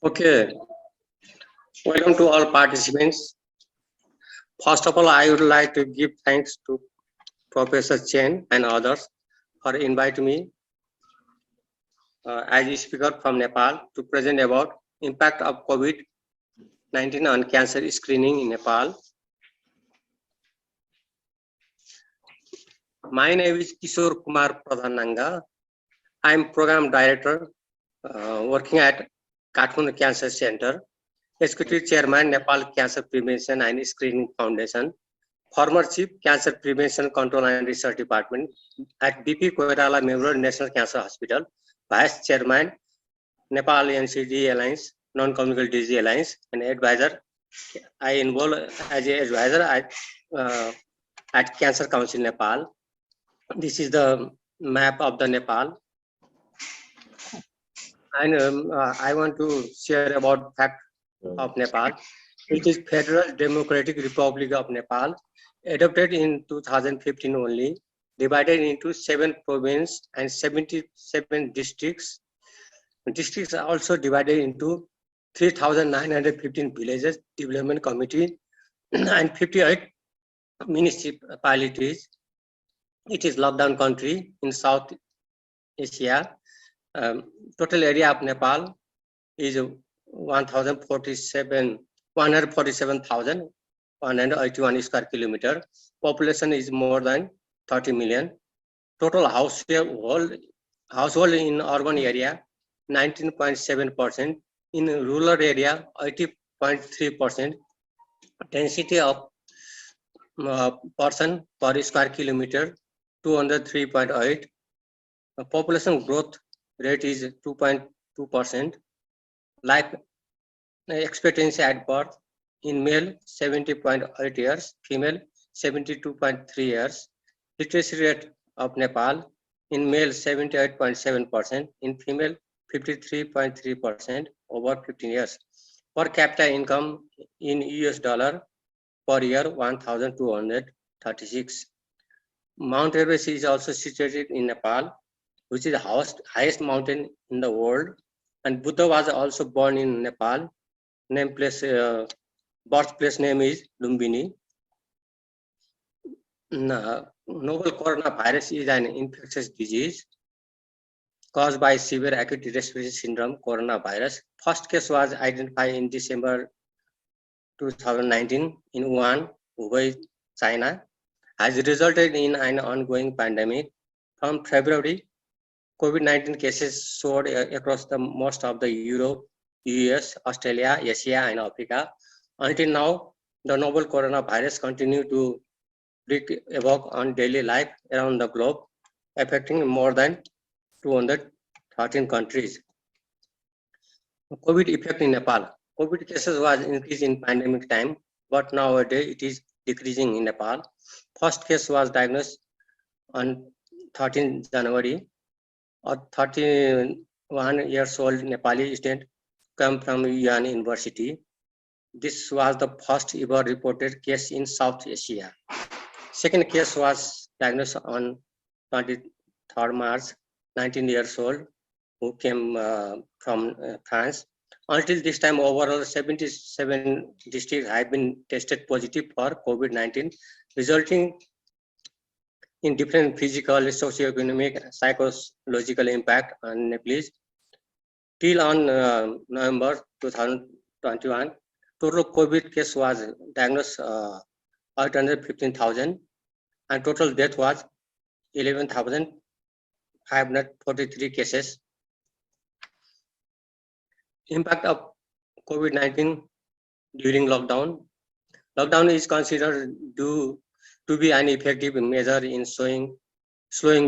Okay, welcome to all participants. First of all, I would like to give thanks to Professor Chen and others for inviting me as a speaker from Nepal to present about impact of COVID-19 on cancer screening in Nepal. My name is Kishore Kumar Pradhananga. I am Program Director working at Kathmandu Cancer Center, Executive Chairman, Nepal Cancer Prevention and Screening Foundation, former Chief Cancer Prevention Control and Research Department at BP Koirala Memorial National Cancer Hospital, Vice Chairman, Nepal NCD Alliance, Non-Communicable Disease Alliance, and advisor. I involve as an advisor at Cancer Council Nepal. This is the map of the Nepal. And I want to share about fact of Nepal. It is Federal Democratic Republic of Nepal, adopted in 2015 only, divided into 7 provinces and 77 districts. Districts are also divided into 3,915 villages, development committee, and 58 municipalities. It is lockdown country in South Asia. Total area of Nepal is 147,181 square kilometer. Population is more than 30 million. Total household in urban area 19.7%, in rural area 80.3%. Density of person per square kilometer 203.8. Population growth rate is 2.2%. Life expectancy at birth in male 70.8 years, female 72.3 years. Literacy rate of Nepal in male 78.7%, in female 53.3% over 15 years. Per capita income in US dollar per year 1,236. Mount Everest is also situated in Nepal, which is the highest mountain in the world. And Buddha was also born in Nepal. Birthplace name is Lumbini. Novel coronavirus is an infectious disease caused by severe acute respiratory syndrome coronavirus. First case was identified in December 2019 in Wuhan, Hubei, China, has resulted in an ongoing pandemic. From February, COVID-19 cases soared across most of the Europe, US, Australia, Asia, and Africa. Until now, the novel coronavirus continues to wreak havoc on daily life around the globe, affecting more than 213 countries. COVID effect in Nepal. COVID cases was increased in pandemic time, but nowadays it is decreasing in Nepal. First case was diagnosed on 13 January. A 31 years old Nepali student came from Yuan University. This was the first ever reported case in South Asia. Second case was diagnosed on 23rd March, 19 years old, who came from France. Until this time, overall 77 districts have been tested positive for COVID-19, resulting in different physical, socio-economic, psychological impact on Nepalese. Till on November 2021, total COVID case was diagnosed 815,000, and total death was 11,543 cases. Impact of COVID-19 during lockdown. Lockdown is considered to be an effective measure in slowing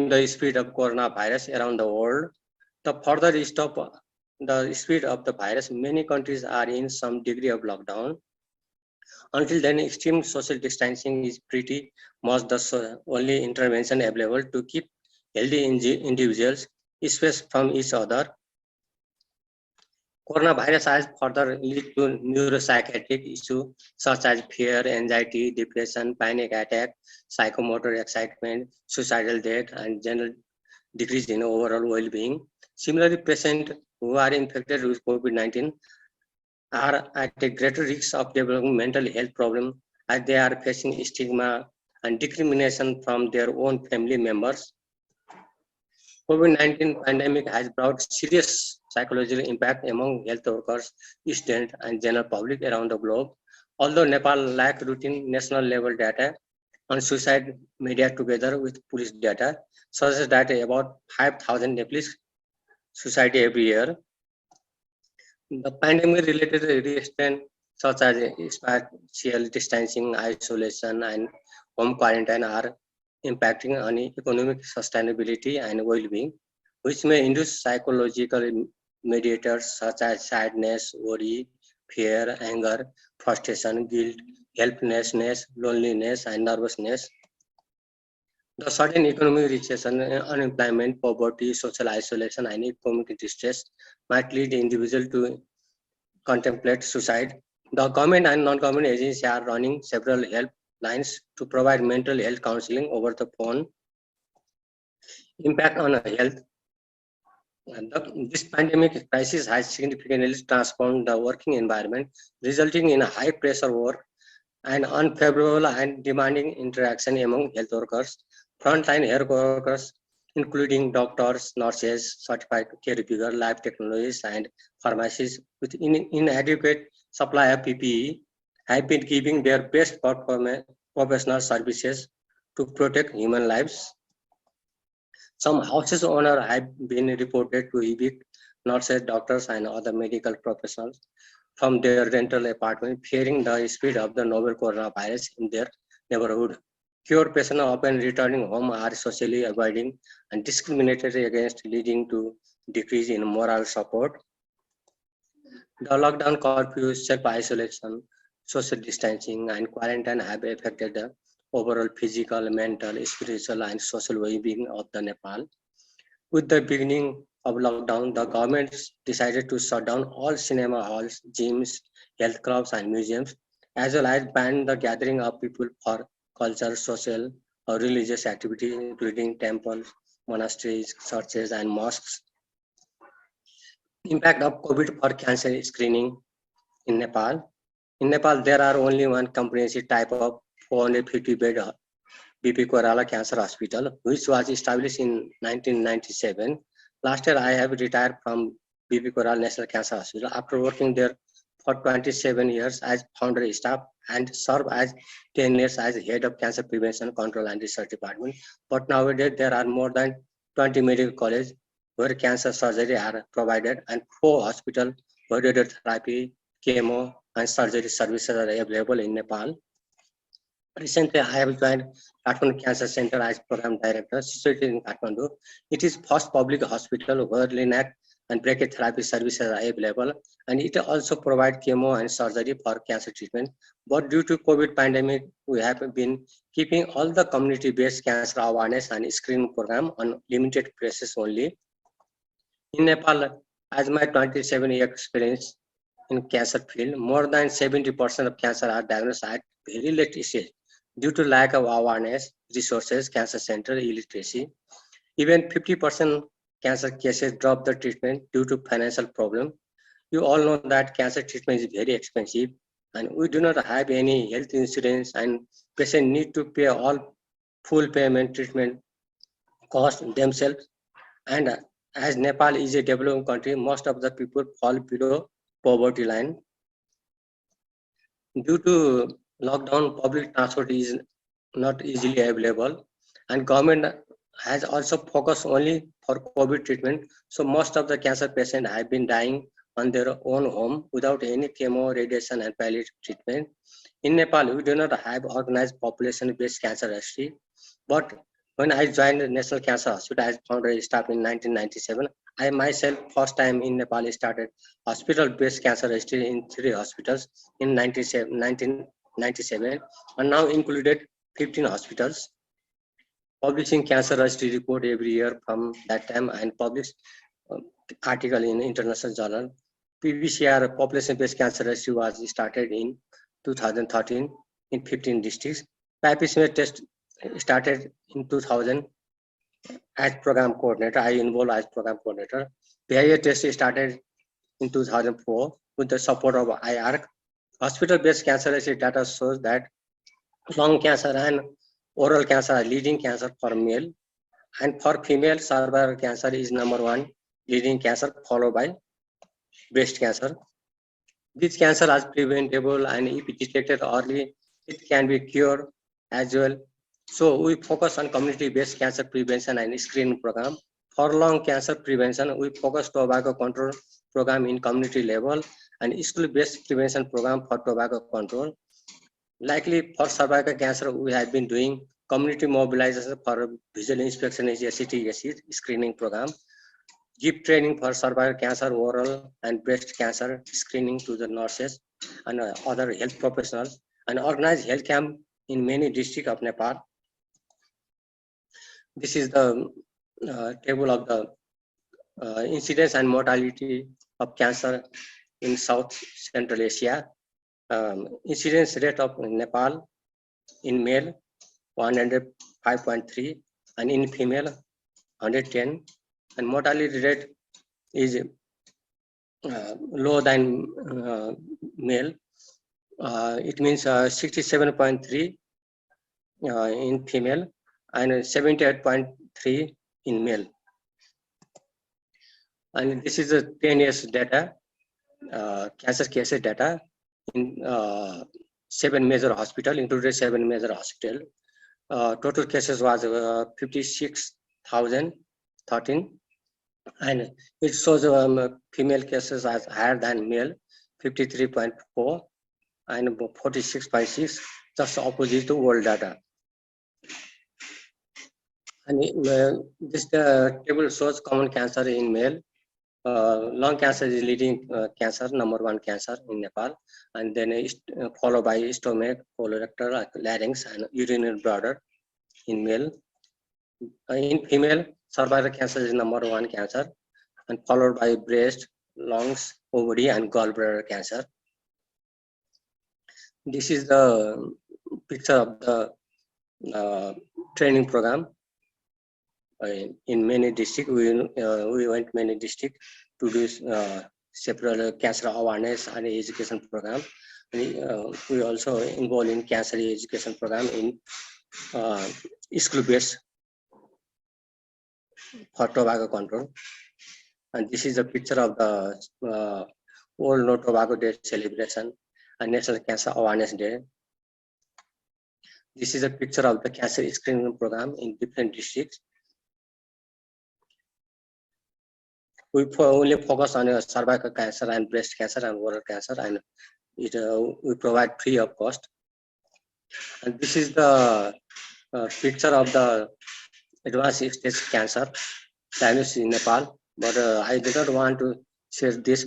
the spread of coronavirus around the world. To further stop the spread of the virus, many countries are in some degree of lockdown. Until then, extreme social distancing is pretty much the only intervention available to keep healthy individuals spaced from each other. Coronavirus has further led to neuropsychiatric issues such as fear, anxiety, depression, panic attack, psychomotor excitement, suicidal death, and general decrease in overall well-being. Similarly, patients who are infected with COVID-19 are at a greater risk of developing mental health problems as they are facing stigma and discrimination from their own family members. COVID-19 pandemic has brought serious psychological impact among health workers, students, and general public around the globe. Although Nepal lacks routine national level data on suicide, media together with police data suggests that about 5,000 Nepalese suicide every year. The pandemic-related restraints such as spatial distancing, isolation, and home quarantine are impacting on economic sustainability and well-being, which may induce psychological mediators such as sadness, worry, fear, anger, frustration, guilt, helplessness, loneliness, and nervousness. The sudden economic recession, unemployment, poverty, social isolation, and economic distress might lead the individual to contemplate suicide. The government and non-government agencies are running several helplines to provide mental health counseling over the phone. Impact on health. This pandemic crisis has significantly transformed the working environment, resulting in high pressure work and unfavorable and demanding interaction among health workers. Frontline health workers, including doctors, nurses, certified caregivers, lab technologists, and pharmacists with inadequate supply of PPE, have been giving their best professional services to protect human lives. Some houses owners have been reported to evict nurses, doctors, and other medical professionals from their rental apartment, fearing the spread of the novel coronavirus in their neighborhood. Cured patients often returning home are socially avoiding and discriminated against, leading to decrease in moral support. The lockdown curfew, self-isolation, social distancing, and quarantine have affected the overall physical, mental, spiritual, and social well-being of the Nepal. With the beginning of lockdown, the government decided to shut down all cinema halls, gyms, health clubs, and museums, as well as ban the gathering of people for cultural, social, or religious activities, including temples, monasteries, churches, and mosques. Impact of COVID for cancer screening in Nepal. In Nepal, there are only one comprehensive type of 450-bed BP Koirala Cancer Hospital, which was established in 1997. Last year, I have retired from BP Koirala National Cancer Hospital after working there for 27 years as founder staff and served as 10 years as head of cancer prevention, control, and research department. But nowadays, there are more than 20 medical colleges where cancer surgery are provided and 4 hospitals where radiotherapy, chemo, and surgery services are available in Nepal. Recently, I have joined Kathmandu Cancer Center as program director, situated in Kathmandu. It is first public hospital where LINAC and brachytherapy services are available, and it also provides chemo and surgery for cancer treatment. But due to COVID pandemic, we have been keeping all the community-based cancer awareness and screening program on limited places only. In Nepal, as my 27-year experience in cancer field, more than 70% of cancer are diagnosed at very late stage due to lack of awareness, resources, cancer center illiteracy. Even 50% cancer cases drop the treatment due to financial problem. You all know that cancer treatment is very expensive and we do not have any health insurance and patients need to pay all full payment treatment cost themselves. And as Nepal is a developing country, most of the people fall below poverty line. Due to lockdown, public transport is not easily available, and government has also focused only for COVID treatment. So most of the cancer patients have been dying on their own home without any chemo, radiation, and palliative treatment. In Nepal, we do not have organized population-based cancer registry, but when I joined the National Cancer Hospital as founder staff in 1997, I myself first time in Nepal started hospital-based cancer registry in 3 hospitals in 1997 and now included 15 hospitals, publishing cancer registry report every year from that time and published article in international journal. PBCR population-based cancer registry was started in 2013 in 15 districts. Pap smear test started in 2000 as program coordinator. I involved as program coordinator. PIA test started in 2004. with the support of IARC. Hospital-based cancer assay data shows that lung cancer and oral cancer are leading cancer for male, and for female, cervical cancer is #1 leading cancer, followed by breast cancer. This cancer is preventable, and if detected early, it can be cured as well. So we focus on community-based cancer prevention and screening program. For lung cancer prevention, we focus tobacco control program in community level and school-based prevention program for tobacco control. Likely for cervical cancer, we have been doing community mobilization for visual inspection is acetic acid screening program. Give training for cervical cancer, oral and breast cancer screening to the nurses and other health professionals, and organize health camp in many districts of Nepal. This is the table of the incidence and mortality of cancer in South Central Asia. Incidence rate of Nepal in male 105.3 and in female 110, and mortality rate is lower than male. It means 67.3 in female and 78.3 in male. And this is the 10 years data, cancer cases data in 7 major hospitals, included 7 major hospitals. Total cases was 56,013, and it shows female cases as higher than male, 53.4 and 46.6, just opposite to world data. And this table shows common cancer in male. Lung cancer is leading cancer, #1 cancer in Nepal, and then followed by stomach, colorectal, larynx, and urinary bladder in male. In female, cervical cancer is #1 cancer, and followed by breast, lungs, ovary, and gallbladder cancer. This is the picture of the training program. In many districts, we went many districts to do several cancer awareness and education program. We also involved in cancer education program in school-based for tobacco control. And this is a picture of the World No Tobacco Day celebration and National Cancer Awareness Day. This is a picture of the cancer screening program in different districts. We only focus on cervical cancer and breast cancer and oral cancer, and we provide free of cost. And this is the picture of the advanced stage cancer diagnosis in Nepal. But I did not want to share this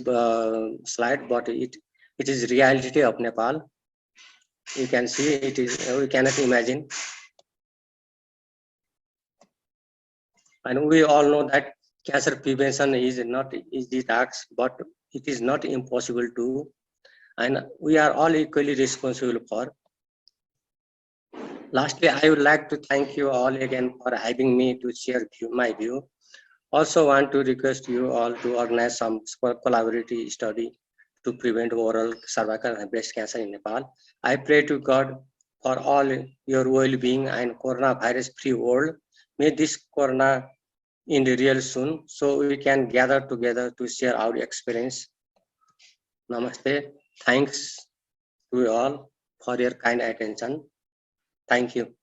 slide, but it is reality of Nepal. You can see it is, we cannot imagine. And we all know that cancer prevention is not easy task, but it is not impossible to, and we are all equally responsible for. Lastly, I would like to thank you all again for having me to share my view. Also want to request you all to organize some collaborative study to prevent oral, cervical, and breast cancer in Nepal. I pray to God for all your well-being and coronavirus-free world. May this corona end real soon, so we can gather together to share our experience. Namaste. Thanks to you all for your kind attention. Thank you.